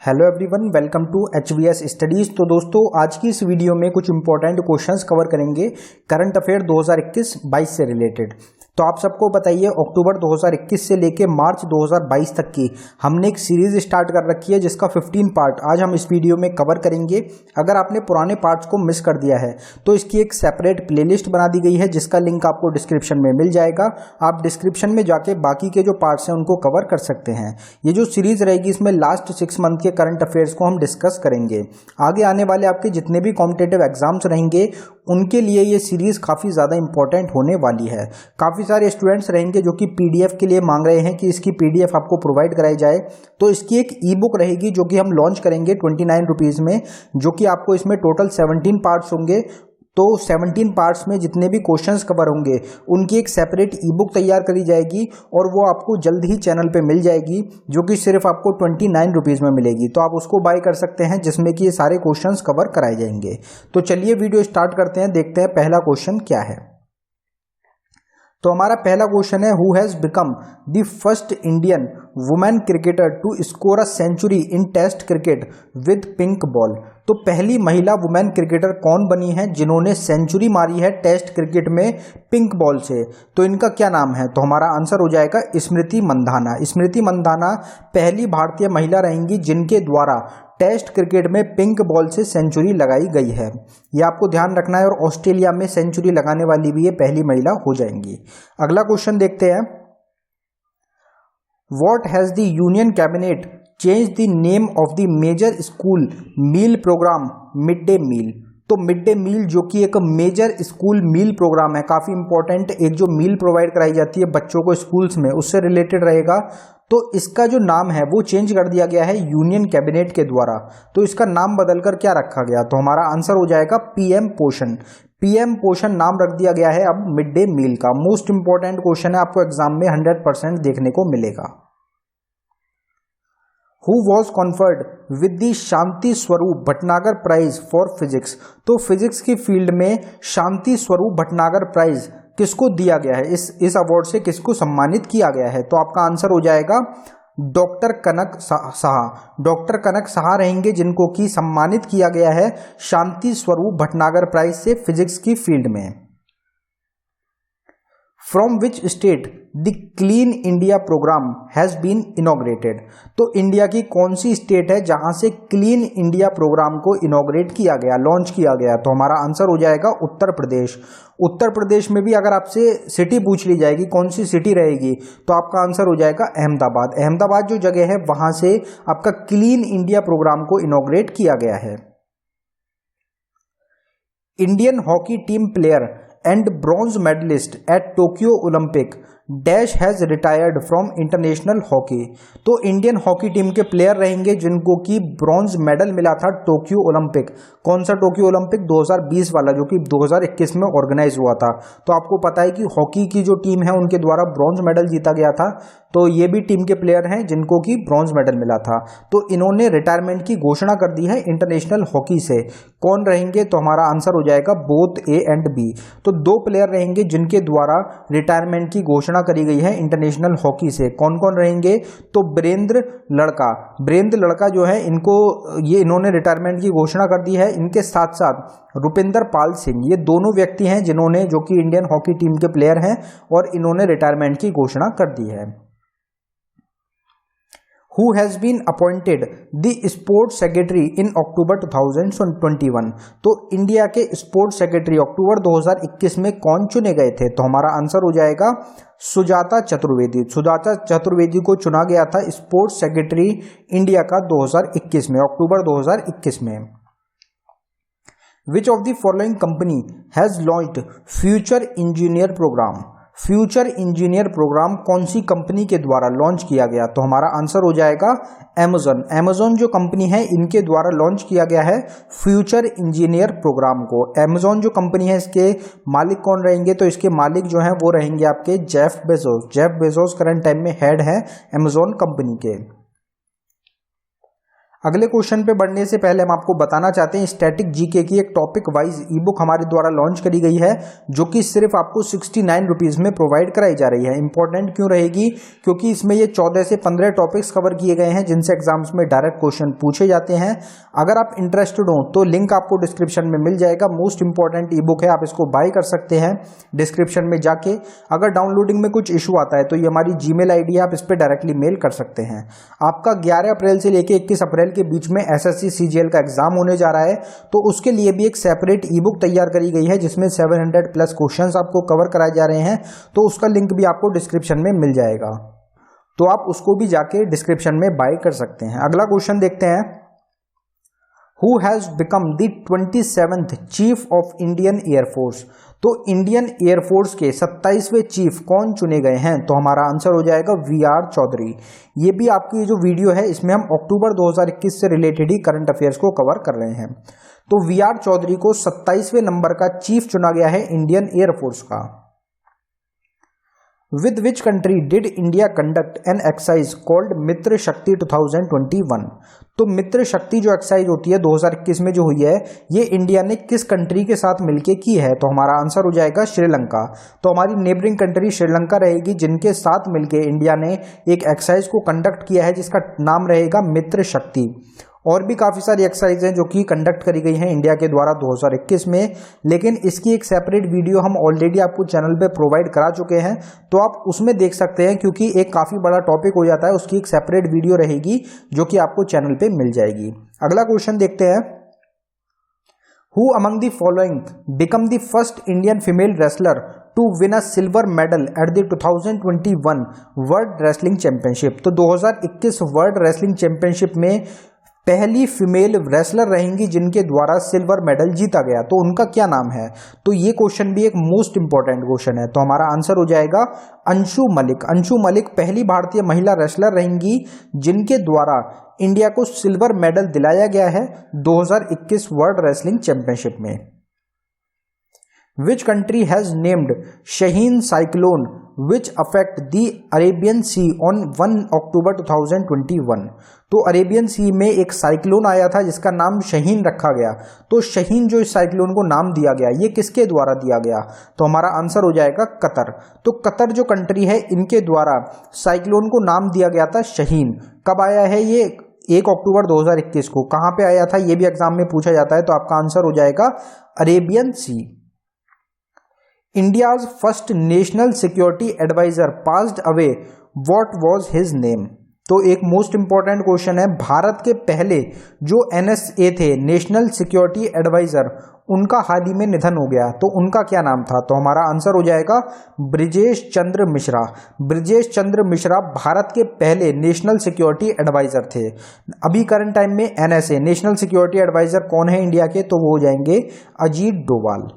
Hello everyone, welcome to HVS studies. तो दोस्तों, आज की इस वीडियो में कुछ इंपॉर्टेंट क्वेश्चंस कवर करेंगे करंट अफेयर 2021-22 से रिलेटेड। तो आप सबको बताइए, अक्टूबर 2021 से लेके मार्च 2022 तक की हमने एक सीरीज स्टार्ट कर रखी है जिसका 15 पार्ट आज हम इस वीडियो में कवर करेंगे। अगर आपने पुराने पार्ट्स को मिस कर दिया है तो इसकी एक सेपरेट प्लेलिस्ट बना दी गई है जिसका लिंक आपको डिस्क्रिप्शन में मिल जाएगा। आप डिस्क्रिप्शन में जाके बाकी के जो पार्ट्स हैं उनको कवर कर सकते हैं। ये जो सीरीज रहेगी इसमें लास्ट 6 मंथ के करंट अफेयर्स को हम डिस्कस करेंगे। आगे आने वाले आपके जितने भी कॉम्पिटिटिव एग्जाम्स रहेंगे उनके लिए ये सीरीज काफ़ी ज़्यादा इंपॉर्टेंट होने वाली है। काफ़ी सारे स्टूडेंट्स रहेंगे जो कि पीडीएफ के लिए मांग रहे हैं कि इसकी पीडीएफ आपको प्रोवाइड कराई जाए। तो इसकी एक ई बुक रहेगी जो कि हम लॉन्च करेंगे 29 रुपीज़ में, जो कि आपको इसमें टोटल 17 पार्ट्स होंगे। तो 17 पार्ट्स में जितने भी क्वेश्चंस कवर होंगे उनकी एक सेपरेट ई बुक तैयार करी जाएगी और वो आपको जल्द ही चैनल पे मिल जाएगी, जो कि सिर्फ आपको 29 रुपीज़ में मिलेगी। तो आप उसको बाय कर सकते हैं जिसमें कि ये सारे क्वेश्चंस कवर कराए जाएंगे। तो चलिए वीडियो स्टार्ट करते हैं, देखते हैं पहला क्वेश्चन क्या है। तो हमारा पहला क्वेश्चन है, who has become the first Indian women cricketer to score a century in test cricket with pink ball. तो पहली महिला वुमेन क्रिकेटर कौन बनी है जिन्होंने सेंचुरी मारी है टेस्ट क्रिकेट में पिंक बॉल से? तो इनका क्या नाम है? तो हमारा आंसर हो जाएगा स्मृति मंधाना। स्मृति मंधाना पहली भारतीय महिला रहेंगी जिनके द्वारा टेस्ट क्रिकेट में पिंक बॉल से सेंचुरी लगाई गई है। यह आपको ध्यान रखना है, और ऑस्ट्रेलिया में सेंचुरी लगाने वाली भी ये पहली महिला हो जाएंगी। अगला क्वेश्चन देखते हैं, what has the union cabinet change the name of the major school meal programme mid day meal? तो मिड डे मील जो कि एक मेजर स्कूल मील प्रोग्राम है, काफ़ी इंपॉर्टेंट, एक जो मील प्रोवाइड कराई जाती है बच्चों को स्कूल्स में, उससे रिलेटेड रहेगा। तो इसका जो नाम है वो चेंज कर दिया गया है यूनियन कैबिनेट के द्वारा। तो इसका नाम बदलकर क्या रखा गया? तो हमारा आंसर हो जाएगा पीएम पोषण। पीएम पोषण नाम रख दिया गया है अब मिड डे मील का। मोस्ट इंपॉर्टेंट क्वेश्चन है, आपको एग्जाम में 100% देखने को मिलेगा। Who was conferred with the Shanti Swarup Bhatnagar prize for physics? तो फिजिक्स की फील्ड में शांति स्वरूप भटनागर प्राइज किसको दिया गया है? इस अवार्ड से किसको सम्मानित किया गया है? तो आपका आंसर हो जाएगा डॉक्टर कनक साहा। डॉक्टर कनक साहा रहेंगे जिनको कि सम्मानित किया गया है शांति स्वरूप भटनागर प्राइज से फिजिक्स की फील्ड में। From which state the clean India programme has been inaugurated? तो इंडिया की कौन सी स्टेट है जहां से क्लीन इंडिया प्रोग्राम को इनॉग्रेट किया गया, लॉन्च किया गया? तो हमारा आंसर हो जाएगा उत्तर प्रदेश। उत्तर प्रदेश में भी अगर आपसे सिटी पूछ ली जाएगी कौन सी सिटी रहेगी, तो आपका आंसर हो जाएगा अहमदाबाद। अहमदाबाद जो जगह है वहां से आपका क्लीन इंडिया प्रोग्राम को इनॉग्रेट किया गया है। Indian hockey team player and bronze medalist at Tokyo Olympic dash has retired from international hockey. तो इंडियन हॉकी टीम के प्लेयर रहेंगे जिनको कि ब्रॉन्ज मेडल मिला था टोक्यो ओलंपिक। कौन सा टोक्यो ओलंपिक? 2020 वाला, जो कि 2021 में ऑर्गेनाइज हुआ था। तो आपको पता है कि हॉकी की जो टीम है उनके द्वारा ब्रॉन्ज मेडल जीता गया था। तो ये भी टीम के प्लेयर हैं जिनको कि ब्रॉन्ज मेडल मिला था। तो इन्होंने रिटायरमेंट की घोषणा कर दी है इंटरनेशनल हॉकी से। कौन रहेंगे? तो हमारा आंसर हो जाएगा बोथ ए एंड बी। तो दो प्लेयर रहेंगे जिनके द्वारा रिटायरमेंट की घोषणा करी गई है इंटरनेशनल हॉकी से। कौन कौन रहेंगे? तो वीरेंद्र लड़का जो है इन्होंने रिटायरमेंट की घोषणा कर दी है। इनके साथ साथ रुपिंदर पाल सिंह, ये दोनों व्यक्ति हैं जिन्होंने, जो कि इंडियन हॉकी टीम के प्लेयर हैं और इन्होंने रिटायरमेंट की घोषणा कर दी है। Who has been appointed the sports secretary in October 2021? तो इंडिया के स्पोर्ट्स सेक्रेटरी अक्टूबर 2021 में कौन चुने गए थे? तो हमारा आंसर हो जाएगा सुजाता चतुर्वेदी। सुजाता चतुर्वेदी को चुना गया था स्पोर्ट्स सेक्रेटरी इंडिया का 2021 में, अक्टूबर 2021 में। Which of the following company has launched future engineer programme? Future engineer programme कौन सी कंपनी के द्वारा लॉन्च किया गया? तो हमारा आंसर हो जाएगा अमेज़न। अमेज़न जो कंपनी है इनके द्वारा लॉन्च किया गया है फ्यूचर इंजीनियर प्रोग्राम को। अमेज़न जो कंपनी है इसके मालिक कौन रहेंगे? तो इसके मालिक जो हैं वो रहेंगे आपके Jeff Bezos. Jeff Bezos current time में हेड है अमेज़न कंपनी के। अगले क्वेश्चन पे बढ़ने से पहले हम आपको बताना चाहते हैं स्टैटिक जीके की एक टॉपिक वाइज ई बुक हमारे द्वारा लॉन्च करी गई है, जो कि सिर्फ आपको 69 रुपीज़ में प्रोवाइड कराई जा रही है। इंपॉर्टेंट क्यों रहेगी? क्योंकि इसमें ये 14 से 15 टॉपिक्स कवर किए गए हैं जिनसे एग्जाम्स में डायरेक्ट क्वेश्चन पूछे जाते हैं। अगर आप इंटरेस्टेड हो तो लिंक आपको डिस्क्रिप्शन में मिल जाएगा। मोस्ट इंपॉर्टेंट ई बुक है, आप इसको बाय कर सकते हैं डिस्क्रिप्शन में जाके। अगर डाउनलोडिंग में कुछ इशू आता है तो ये हमारी जीमेल आईडी है, आप इस पर डायरेक्टली मेल कर सकते हैं। आपका 11 अप्रैल से लेकर 21 अप्रैल के बीच में एसएससी सीजीएल का एग्जाम होने जा रहा है, तो उसके लिए भी एक सेपरेट ई बुक तैयार करी गई है जिसमें 700 प्लस क्वेश्चंस आपको कवर कराए जा रहे हैं। तो उसका लिंक भी आपको डिस्क्रिप्शन में मिल जाएगा, तो आप उसको भी जाके डिस्क्रिप्शन में बाय कर सकते हैं। अगला क्वेश्चन देखते हैं। Who has become the 27th chief of Indian air force? तो इंडियन एयरफोर्स के 27वें चीफ कौन चुने गए हैं? तो हमारा आंसर हो जाएगा वी.आर. चौधरी। ये भी आपकी जो वीडियो है इसमें हम अक्टूबर 2021 से रिलेटेड ही करंट अफेयर्स को कवर कर रहे हैं। तो वी.आर. चौधरी को 27वें नंबर का चीफ चुना गया है इंडियन एयरफोर्स का। With which country did India conduct an exercise called मित्र शक्ति 2021? तो मित्र शक्ति जो एक्सरसाइज होती है 2021 में जो हुई है, ये इंडिया ने किस कंट्री के साथ मिलके की है? तो हमारा आंसर हो जाएगा श्रीलंका। तो हमारी नेबरिंग कंट्री श्रीलंका रहेगी जिनके साथ मिलके इंडिया ने एक एक्सरसाइज को कंडक्ट किया है जिसका नाम रहेगा मित्र शक्ति। और भी काफ़ी सारी एक्सरसाइज हैं जो कि कंडक्ट करी गई हैं इंडिया के द्वारा 2021 में, लेकिन इसकी एक सेपरेट वीडियो हम ऑलरेडी आपको चैनल पे प्रोवाइड करा चुके हैं, तो आप उसमें देख सकते हैं। क्योंकि एक काफ़ी बड़ा टॉपिक हो जाता है, उसकी एक सेपरेट वीडियो रहेगी जो कि आपको चैनल पे मिल जाएगी। अगला क्वेश्चन देखते हैं। Who among the following become the first Indian female wrestler to win a silver medal at the 2021 world wrestling championship? तो 2021 वर्ल्ड रेसलिंग चैंपियनशिप में पहली फीमेल रेसलर रहेंगी जिनके द्वारा सिल्वर मेडल जीता गया, तो उनका क्या नाम है? तो ये क्वेश्चन भी एक मोस्ट इंपॉर्टेंट क्वेश्चन है। तो हमारा आंसर हो जाएगा अंशु मलिक। अंशु मलिक पहली भारतीय महिला रेसलर रहेंगी जिनके द्वारा इंडिया को सिल्वर मेडल दिलाया गया है 2021 वर्ल्ड रेसलिंग चैंपियनशिप में। Which country has named Shaheen cyclone which affect the Arabian Sea on 1 October 2021? तो अरेबियन सी में एक साइक्लोन आया था जिसका नाम शहीन रखा गया। तो शहीन जो इस साइक्लोन को नाम दिया गया, ये किसके द्वारा दिया गया? तो हमारा आंसर हो जाएगा कतर। तो कतर जो कंट्री है इनके द्वारा साइक्लोन को नाम दिया गया था शहीन। कब आया है ये? 1 अक्टूबर 2021 को। कहाँ पे आया था ये भी एग्जाम में पूछा जाता है, तो आपका आंसर हो जाएगा Arabian sea. India's first national security adviser passed away, what was his name? तो एक मोस्ट इंपॉर्टेंट क्वेश्चन है। भारत के पहले जो एनएसए थे, नेशनल सिक्योरिटी एडवाइजर, उनका हाल ही में निधन हो गया, तो उनका क्या नाम था? तो हमारा आंसर हो जाएगा ब्रिजेश चंद्र मिश्रा। ब्रिजेश चंद्र मिश्रा भारत के पहले नेशनल सिक्योरिटी एडवाइजर थे। अभी करंट टाइम में एनएसए नेशनल सिक्योरिटी एडवाइजर कौन है इंडिया के? तो वो हो जाएंगे Ajit Doval.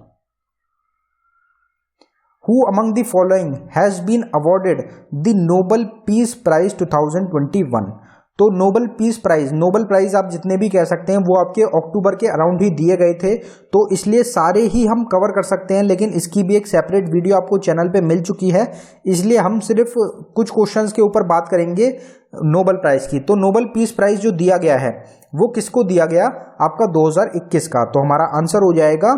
Who among the following has been awarded the Nobel Peace Prize 2021? तो Nobel peace prize, Nobel prize आप जितने भी कह सकते हैं वो आपके अक्टूबर के अराउंड ही दिए गए थे, तो इसलिए सारे ही हम कवर कर सकते हैं, लेकिन इसकी भी एक सेपरेट वीडियो आपको चैनल पे मिल चुकी है, इसलिए हम सिर्फ कुछ क्वेश्चंस के ऊपर बात करेंगे नोबल प्राइज की। तो नोबल पीस प्राइज जो दिया गया है वो किसको दिया गया? आपका 2021 का। तो हमारा आंसर हो जाएगा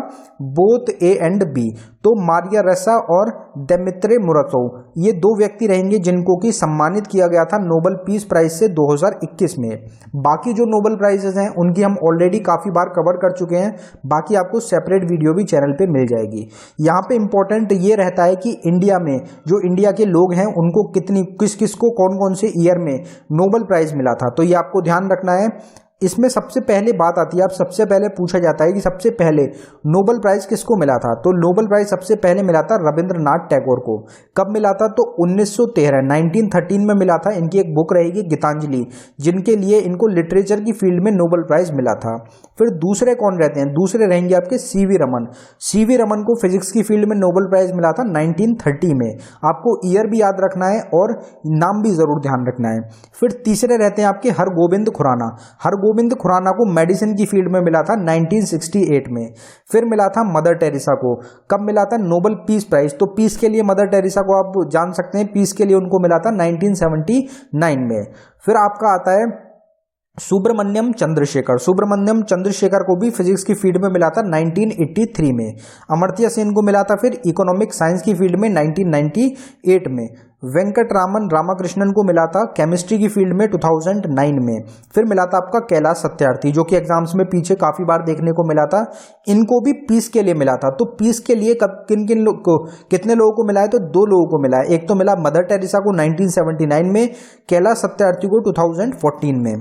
बोथ ए एंड बी। तो मारिया रेसा और देमित्रे मुराटोव, ये दो व्यक्ति रहेंगे जिनको कि सम्मानित किया गया था नोबल पीस प्राइज से 2021 में। बाकी जो नोबल प्राइजेस हैं उनकी हम ऑलरेडी काफ़ी बार कवर कर चुके हैं, बाकी आपको सेपरेट वीडियो भी चैनल पे मिल जाएगी। यहाँ पे इंपॉर्टेंट ये रहता है कि इंडिया में जो इंडिया के लोग हैं उनको किस किस को कौन कौन से ईयर में नोबल प्राइज मिला था, तो ये आपको ध्यान रखना है। इसमें सबसे पहले बात आती है, आप सबसे पहले पूछा जाता है कि सबसे पहले नोबेल प्राइज किसको मिला था, तो नोबेल प्राइज सबसे पहले मिला था रविंद्रनाथ टैगोर को। कब मिला था? तो 1913 में मिला था। इनकी एक बुक रहेगी गीतांजलि, जिनके लिए इनको लिटरेचर की फील्ड में नोबेल प्राइज मिला था। फिर दूसरे कौन रहते हैं? दूसरे रहेंगे आपके सीवी रमन। सीवी रमन को फिजिक्स की फील्ड में नोबेल प्राइज मिला था 1930 में। आपको ईयर भी याद रखना है और नाम भी जरूर ध्यान रखना है। फिर तीसरे रहते हैं आपके हरगोविंद खुराना। हरगोविंद खुराना को मेडिसिन की फील्ड में मिला था 1968 में। फिर मिला था मदर टेरेसा को। कब मिला था? Nobel peace prize. तो पीस के लिए मदर टेरेसा को आप जान सकते हैं, पीस के लिए उनको मिला था 1979 में। फिर आपका आता है सुब्रमण्यम चंद्रशेखर को भी फिजिक्स की फील्ड में मिला था 1983 में। अमर्त्य सेन को मिला था फिर इकोनॉमिक साइंस की फील्ड में 1998 में। वेंकटरामन रामाकृष्णन को मिला था केमिस्ट्री की फील्ड में 2009 में। फिर मिला था आपका कैलाश सत्यार्थी, जो कि एग्जाम्स में पीछे काफी बार देखने को मिला था। इनको भी पीस के लिए मिला था। तो पीस के लिए किन लोग को, कितने लोगों को मिला है? तो 2 लोगों को मिला है। एक तो मिला मदर टेरेसा को 1979 में, कैलाश सत्यार्थी को 2014 में।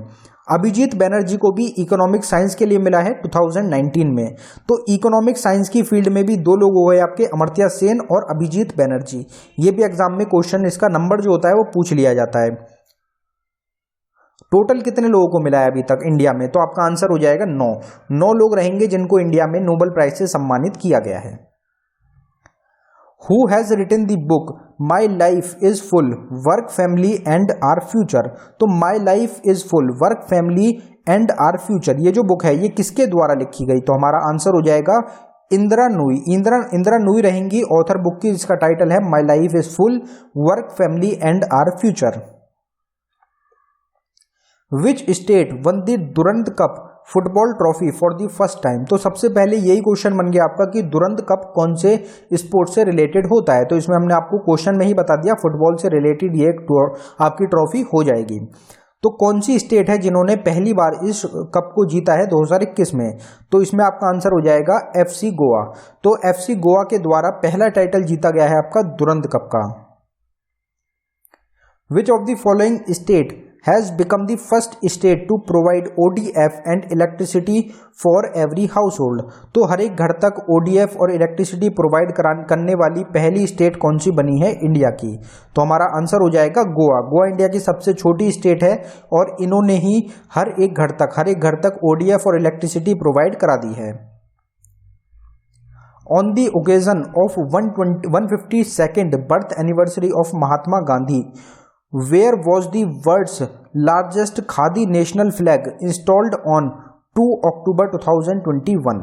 अभिजीत बैनर्जी को भी इकोनॉमिक साइंस के लिए मिला है 2019 में। तो इकोनॉमिक साइंस की फील्ड में भी 2 लोग हुए आपके, अमर्त्य सेन और अभिजीत बैनर्जी। ये भी एग्जाम में क्वेश्चन, इसका नंबर जो होता है वो पूछ लिया जाता है। टोटल कितने लोगों को मिला है अभी तक इंडिया में? तो आपका आंसर हो जाएगा 9 लोग रहेंगे जिनको इंडिया में नोबेल प्राइज से सम्मानित किया गया है। Who has written the book My Life is Full, Work, Family and Our Future? तो My Life is Full, Work, Family and Our Future, ये जो बुक है ये किसके द्वारा लिखी गई? तो हमारा आंसर हो जाएगा इंदिरा नूई। इंदिरा नूई रहेंगी ऑथर बुक की, जिसका टाइटल है My Life is Full, Work, Family and Our Future। Which state won the Durand Cup football trophy for the first time? तो सबसे पहले यही क्वेश्चन बन गया आपका कि दुरंत कप कौन से स्पोर्ट से रिलेटेड होता है। तो इसमें हमने आपको क्वेश्चन में ही बता दिया, फुटबॉल से रिलेटेड ये आपकी ट्रॉफी हो जाएगी। तो कौन सी स्टेट है जिन्होंने पहली बार इस कप को जीता है 2021 में? तो इसमें आपका आंसर हो जाएगा FC गोवा। तो FC गोवा के द्वारा पहला टाइटल जीता गया है आपका दुरंत कप का। विच of the following state has become the first state to provide ODF and electricity for every household? तो हर एक घर तक ODF और इलेक्ट्रिसिटी प्रोवाइड करने वाली पहली स्टेट कौन सी बनी है इंडिया की? तो हमारा आंसर हो जाएगा गोवा। गोवा इंडिया की सबसे छोटी स्टेट है और इन्होंने ही हर एक घर तक ODF और इलेक्ट्रिसिटी प्रोवाइड करा दी है। On the occasion of 152nd birth anniversary of Mahatma Gandhi, where was the world's largest Khadi national flag installed on 2 October 2021?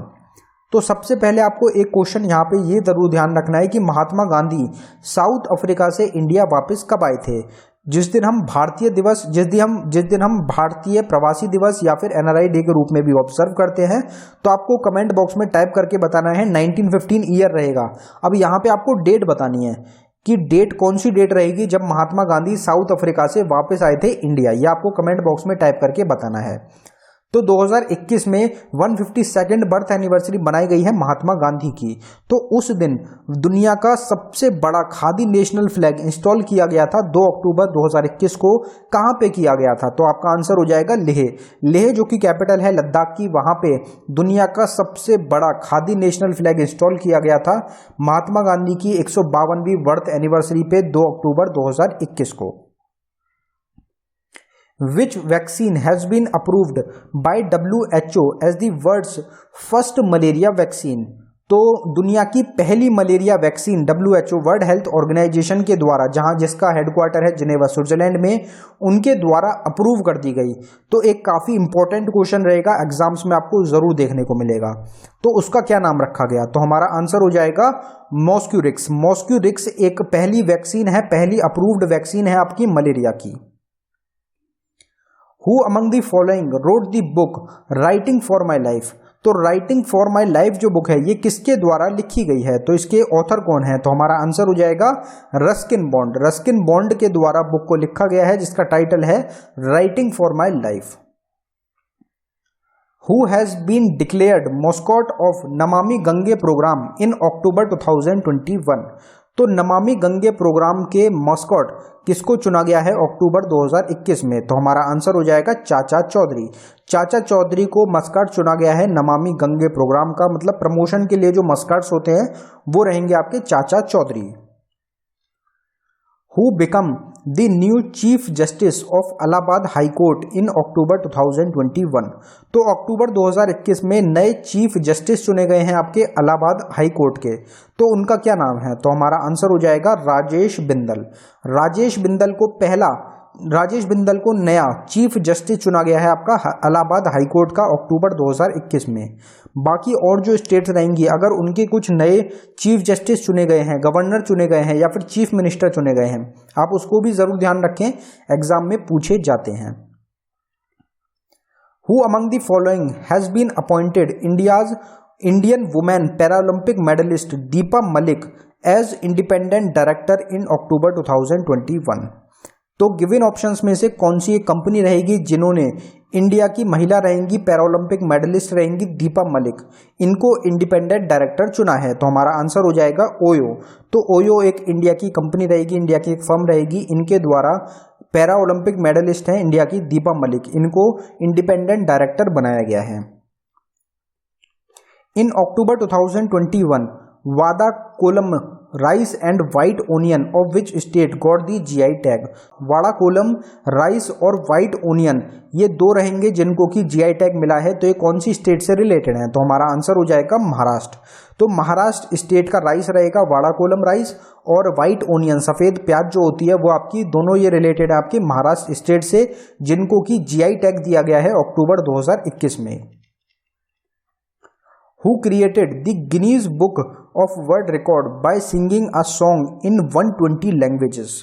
तो सबसे पहले आपको एक क्वेश्चन यहाँ पे ये जरूर ध्यान रखना है कि महात्मा गांधी साउथ अफ्रीका से इंडिया वापस कब आए थे? जिस दिन हम भारतीय दिवस, जिस दिन हम भारतीय प्रवासी दिवस या फिर NRI डे के रूप में भी ऑब्जर्व करते हैं, तो आपको कमेंट बॉक्स में टाइप करके बताना है 1915 ईयर रहेगा। अब यहाँ पे आपको डेट बतानी है कि डेट कौन सी डेट रहेगी जब महात्मा गांधी साउथ अफ्रीका से वापस आए थे इंडिया, ये आपको कमेंट बॉक्स में टाइप करके बताना है। तो 2021 में 152nd बर्थ एनिवर्सरी बनाई गई है महात्मा गांधी की। तो उस दिन दुनिया का सबसे बड़ा खादी नेशनल फ्लैग इंस्टॉल किया गया था 2 अक्टूबर 2021 को। कहाँ पे किया गया था? तो आपका आंसर हो जाएगा लेह जो कि कैपिटल है लद्दाख की, वहाँ पे दुनिया का सबसे बड़ा खादी नेशनल फ्लैग इंस्टॉल किया गया था महात्मा गांधी की 152वीं बर्थ एनिवर्सरी पे 2 अक्टूबर 2021 को। Which vaccine has been approved by WHO as the world's first malaria vaccine? तो दुनिया की पहली malaria vaccine WHO world health organisation के द्वारा, जहां जिसका हेडक्वार्टर है जिनेवा स्विट्जरलैंड में, उनके द्वारा अप्रूव कर दी गई। तो एक काफ़ी इंपॉर्टेंट क्वेश्चन रहेगा, एग्जाम्स में आपको ज़रूर देखने को मिलेगा। तो उसका क्या नाम रखा गया? तो हमारा आंसर हो जाएगा मॉस्क्यूरिक्स। मॉस्क्यूरिक्स एक पहली वैक्सीन है, पहली अप्रूव्ड वैक्सीन है आपकी मलेरिया की। Who among the following wrote the book Writing for My Life? तो राइटिंग फॉर माई लाइफ जो बुक है ये किसके द्वारा लिखी गई है? तो इसके ऑथर कौन है? तो हमारा आंसर हो जाएगा रस्किन बॉन्ड। रस्किन बॉन्ड के द्वारा बुक को लिखा गया है जिसका टाइटल है writing for my life. Who has been declared mascot of Namami Gange programme in October 2021? तो नमामि गंगे प्रोग्राम के मस्कॉट किसको चुना गया है अक्टूबर 2021 में? तो हमारा आंसर हो जाएगा चाचा चौधरी। चाचा चौधरी को मस्कॉट चुना गया है नमामि गंगे प्रोग्राम का, मतलब प्रमोशन के लिए जो मस्कॉट्स होते हैं वो रहेंगे आपके चाचा Chaudhary. Who become the new Chief Justice of Allahabad High Court in October 2021? तो अक्टूबर 2021 में नए चीफ जस्टिस चुने गए हैं आपके इलाहाबाद हाई कोर्ट के। तो उनका क्या नाम है? तो हमारा आंसर हो जाएगा राजेश बिंदल। राजेश बिंदल को नया चीफ जस्टिस चुना गया है आपका इलाहाबाद हाई कोर्ट का अक्टूबर 2021 में। बाकी और जो स्टेट्स रहेंगी, अगर उनके कुछ नए चीफ जस्टिस चुने गए हैं, गवर्नर चुने गए हैं या फिर चीफ मिनिस्टर चुने गए हैं, आप उसको भी जरूर ध्यान रखें, एग्जाम में पूछे जाते हैं। Who among the following has been appointed Indian women Paralympic medallist Deepa Malik as independent director in October 2021। तो गिवन ऑप्शंस में से कौन सी एक कंपनी रहेगी जिन्होंने इंडिया की महिला रहेंगी पैरालंपिक मेडलिस्ट रहेंगी दीपा मलिक, इनको इंडिपेंडेंट डायरेक्टर चुना है? तो हमारा आंसर हो जाएगा ओयो। तो ओयो एक इंडिया की कंपनी रहेगी, इंडिया की एक फर्म रहेगी, इनके द्वारा पैरा ओलंपिक मेडलिस्ट हैं इंडिया की दीपा मलिक, इनको इंडिपेंडेंट डायरेक्टर बनाया गया है। इन October 2021 Wada Kolam rice and white onion of which state got the GI tag. Wada Kolam, rice और व्हाइट ओनियन ये दो रहेंगे जिनको कि जीआई टैग मिला है। तो ये कौन सी स्टेट से रिलेटेड है? तो हमारा आंसर हो जाएगा महाराष्ट्र। तो महाराष्ट्र स्टेट का राइस रहेगा वाड़ा कोलम राइस, और व्हाइट ओनियन सफ़ेद प्याज जो होती है वो आपकी दोनों ये रिलेटेड है आपके महाराष्ट्र स्टेट से, जिनको कि जीआई टैग दिया गया है अक्टूबर 2021 में। Who created the Guinness Book of World Record by singing a song in 120 languages?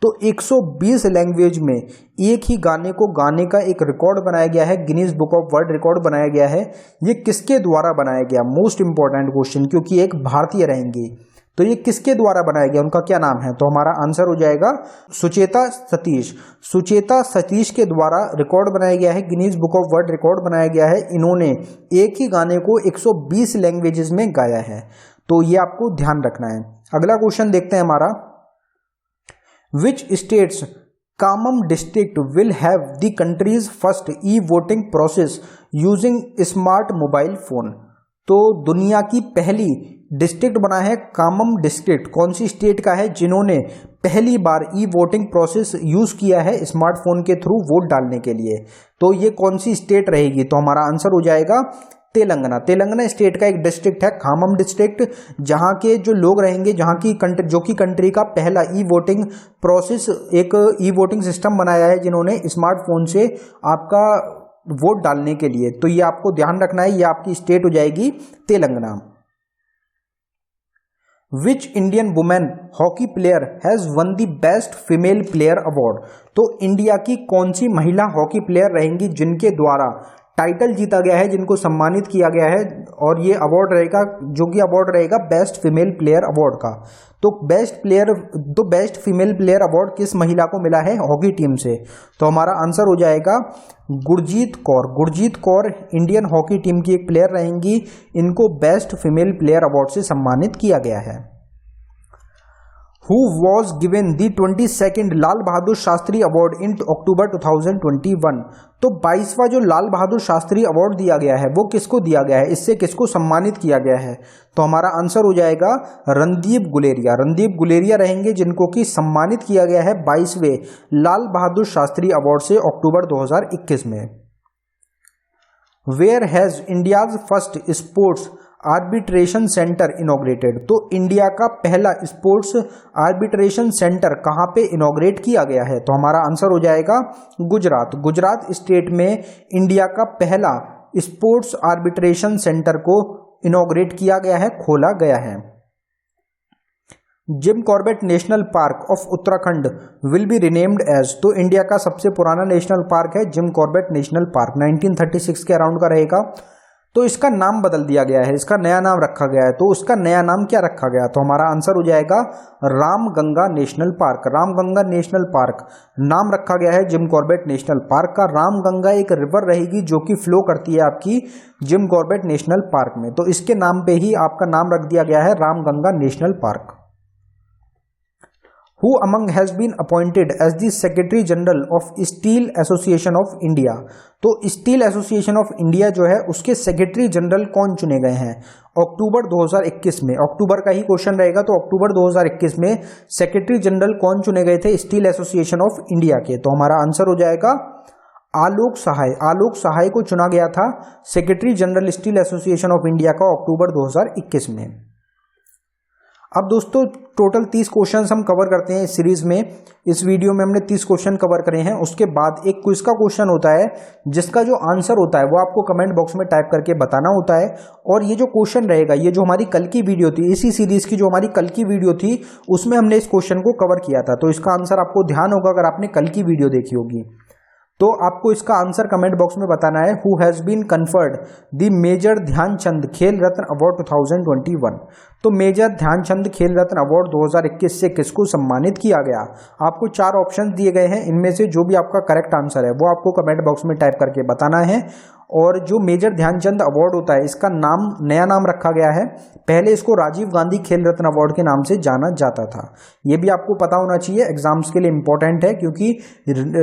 तो 120 लैंग्वेज में एक ही गाने को गाने का एक रिकॉर्ड बनाया गया है, Guinness book of world record बनाया गया है। ये किसके द्वारा बनाया गया? मोस्ट इंपॉर्टेंट क्वेश्चन, क्योंकि एक भारतीय रहेंगी। तो ये किसके द्वारा बनाया गया, उनका क्या नाम है? तो हमारा आंसर हो जाएगा सुचेता सतीश। सुचेता सतीश के द्वारा रिकॉर्ड बनाया गया है, Guinness book of world record बनाया गया है। इन्होंने एक ही गाने को 120 लैंग्वेजेस में गाया है, तो ये आपको ध्यान रखना है। अगला क्वेश्चन देखते हैं हमारा, which states Khammam district will have the country's first e voting process using smart mobile phone? तो दुनिया की पहली डिस्ट्रिक्ट बना है कामम डिस्ट्रिक्ट, कौन सी स्टेट का है जिन्होंने पहली बार ई वोटिंग प्रोसेस यूज किया है स्मार्टफोन के थ्रू वोट डालने के लिए? तो ये कौन सी स्टेट रहेगी? तो हमारा आंसर हो जाएगा तेलंगाना। तेलंगाना स्टेट का एक डिस्ट्रिक्ट है खामम डिस्ट्रिक्ट, जहां के जो लोग रहेंगे, जहां की कंट्री जो कि कंट्री का पहला ई वोटिंग प्रोसेस, एक ई वोटिंग सिस्टम बनाया है जिन्होंने स्मार्टफोन से आपका वोट डालने के लिए। तो ये आपको ध्यान रखना है, ये आपकी स्टेट हो जाएगी Telangana. Which Indian women hockey player has one the best female player award? तो इंडिया की कौन सी महिला हॉकी प्लेयर रहेंगी जिनके द्वारा टाइटल जीता गया है, जिनको सम्मानित किया गया है, और ये अवार्ड रहेगा जो कि अवार्ड रहेगा बेस्ट फीमेल प्लेयर अवार्ड का? तो बेस्ट फीमेल प्लेयर अवार्ड किस महिला को मिला है हॉकी टीम से? तो हमारा आंसर हो जाएगा Gurjeet Kaur. Gurjeet Kaur Indian hockey team की एक प्लेयर रहेंगी, इनको बेस्ट फीमेल प्लेयर अवार्ड से सम्मानित किया गया है। Who was given the 22nd Lal Bahadur Shastri award in October 2021? तो 22वां जो लाल बहादुर शास्त्री अवार्ड दिया गया है वो किसको दिया गया है, इससे किसको सम्मानित किया गया है? तो हमारा आंसर हो जाएगा रणदीप गुलेरिया। रणदीप गुलेरिया रहेंगे जिनको कि सम्मानित किया गया है 22वें लाल बहादुर शास्त्री अवार्ड से अक्टूबर 2021 में। Where has India's first sports arbitration centre inaugurated? तो इंडिया का पहला स्पोर्ट्स आर्बिट्रेशन सेंटर कहाँ पे इनॉग्रेट किया गया है? तो हमारा आंसर हो जाएगा गुजरात। गुजरात स्टेट में इंडिया का पहला स्पोर्ट्स आर्बिट्रेशन सेंटर को इनॉग्रेट किया गया है, खोला गया है। Jim Corbett national park of Uttarakhand will be renamed as? तो इंडिया का सबसे पुराना नेशनल पार्क है जिम कॉर्बेट नेशनल पार्क, 1936 के अराउंड का रहेगा। तो इसका नाम बदल दिया गया है, इसका नया नाम रखा गया है। तो उसका नया नाम क्या रखा गया? तो हमारा आंसर हो जाएगा Ramganga national park. Ramganga national park नाम रखा गया है जिम कॉर्बेट नेशनल पार्क का। रामगंगा एक रिवर रहेगी जो कि फ्लो करती है आपकी जिम कॉर्बेट नेशनल पार्क में, तो इसके नाम पे ही आपका नाम रख दिया गया है Ramganga national park. Who among has been appointed as the Secretary General of Steel Association of India? तो स्टील एसोसिएशन ऑफ इंडिया जो है उसके सेक्रेटरी जनरल कौन चुने गए हैं अक्टूबर 2021 में? अक्टूबर का ही क्वेश्चन रहेगा, तो अक्टूबर 2021 में सेक्रेटरी जनरल कौन चुने गए थे स्टील एसोसिएशन ऑफ इंडिया के? तो हमारा आंसर हो जाएगा आलोक सहाय। आलोक सहाय को चुना गया था secretary general steel association of India का अक्टूबर 2021 में। अब दोस्तों टोटल 30 क्वेश्चंस हम कवर करते हैं इस सीरीज में। इस वीडियो में हमने 30 क्वेश्चन कवर करे हैं। उसके बाद एक क्विज का क्वेश्चन होता है जिसका जो आंसर होता है वो आपको कमेंट बॉक्स में टाइप करके बताना होता है। और ये जो क्वेश्चन रहेगा, ये जो हमारी कल की वीडियो थी, इसी सीरीज की जो हमारी कल की वीडियो थी उसमें हमने इस क्वेश्चन को कवर किया था। तो इसका आंसर आपको ध्यान होगा अगर आपने कल की वीडियो देखी होगी। तो आपको इसका आंसर कमेंट बॉक्स में बताना है। Who has been conferred the major Dhyanchand Khel Ratna award 2021। तो मेजर ध्यानचंद खेल रत्न अवार्ड 2021 से किसको सम्मानित किया गया? आपको 4 ऑप्शन दिए गए हैं, इनमें से जो भी आपका करेक्ट आंसर है वो आपको कमेंट बॉक्स में टाइप करके बताना है। और जो मेजर ध्यानचंद अवार्ड होता है, इसका नाम नया नाम रखा गया है। पहले इसको राजीव गांधी खेल रत्न अवार्ड के नाम से जाना जाता था। ये भी आपको पता होना चाहिए, एग्जाम्स के लिए इंपॉर्टेंट है, क्योंकि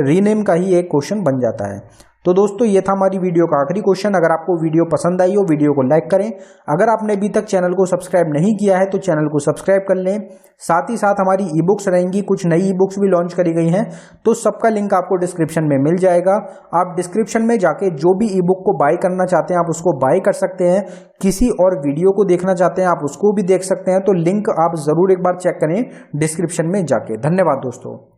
रीनेम का ही एक क्वेश्चन बन जाता है। तो दोस्तों ये था हमारी वीडियो का आखिरी क्वेश्चन। अगर आपको वीडियो पसंद आई हो, वीडियो को लाइक करें। अगर आपने अभी तक चैनल को सब्सक्राइब नहीं किया है तो चैनल को सब्सक्राइब कर लें। साथ ही साथ हमारी ई बुक्स रहेंगी, कुछ नई ई बुक्स भी लॉन्च करी गई हैं, तो सबका लिंक आपको डिस्क्रिप्शन में मिल जाएगा। आप डिस्क्रिप्शन में जाके जो भी ई बुक को बाय करना चाहते हैं आप उसको बाय कर सकते हैं। किसी और वीडियो को देखना चाहते हैं आप उसको भी देख सकते हैं। तो लिंक आप जरूर एक बार चेक करें डिस्क्रिप्शन में जाके। धन्यवाद दोस्तों।